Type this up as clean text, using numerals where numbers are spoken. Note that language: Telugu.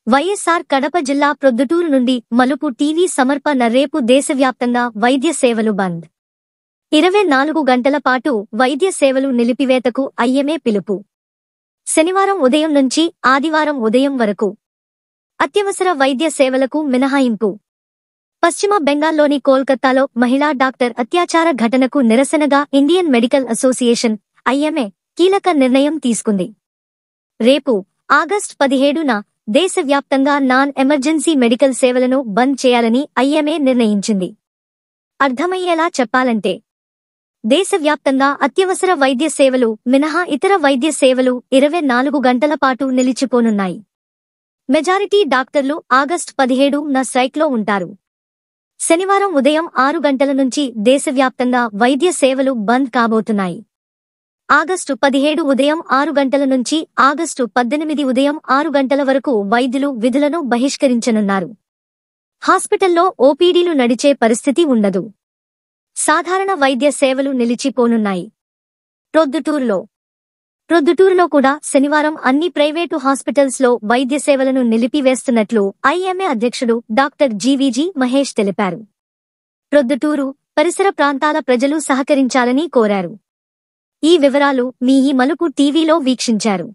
వైఎస్ఆర్ కడప జిల్లా ప్రొద్దుటూరు నుండి మలుపు టీవీ సమర్పణ రేపు దేశవ్యాప్తంగా వైద్య సేవలు బంద్. 24 గంటల పాటు వైద్య సేవలు నిలిపివేతకు ఐఎంఏ పిలుపు. శనివారం ఉదయం నుంచి ఆదివారం ఉదయం వరకు అత్యవసర వైద్య సేవలకు మినహాయింపు. పశ్చిమ బెంగాల్లోని కోల్కతాలో మహిళా డాక్టర్ అత్యాచార ఘటనకు నిరసనగా ఇండియన్ మెడికల్ అసోసియేషన్ ఐఎంఏ కీలక నిర్ణయం తీసుకుంది. రేపు ఆగస్టు 17న దేశవ్యాప్తంగా నాన్ ఎమర్జెన్సీ మెడికల్ సేవలను బంద్ చేయాలని ఐఎంఏ నిర్ణయించింది. అర్థమయ్యేలా చెప్పాలంటే దేశవ్యాప్తంగా అత్యవసర వైద్య సేవలు మినహా ఇతర వైద్య సేవలు 24 గంటల పాటు నిలిచిపోనున్నాయి. మెజారిటీ డాక్టర్లు ఆగస్టు 17న స్ట్రైక్లో ఉంటారు. శనివారం ఉదయం 6 గంటల నుంచి దేశవ్యాప్తంగా వైద్య సేవలు బంద్ కాబోతున్నాయి. ఆగస్టు 17 ఉదయం 6 గంటల నుంచి ఆగస్టు 18 ఉదయం 6 గంటల వరకు వైద్యులు విధులను బహిష్కరించనున్నారు. హాస్పిటల్లో ఓపీడీలు నడిచే పరిస్థితి ఉండదు. సాధారణ వైద్య సేవలు నిలిచిపోనున్నాయి. ప్రొద్దుటూరులో కూడా శనివారం అన్ని ప్రైవేటు హాస్పిటల్స్లో వైద్య సేవలను నిలిపివేస్తున్నట్లు ఐఎంఏ అధ్యక్షుడు డాక్టర్ జీవీజీ మహేష్ తెలిపారు. ప్రొద్దుటూరు, పరిసర ప్రాంతాల ప్రజలు సహకరించాలని కోరారు. ఈ వివరాలు మీ ఈ మలుపు టీవీలో వీక్షించారు.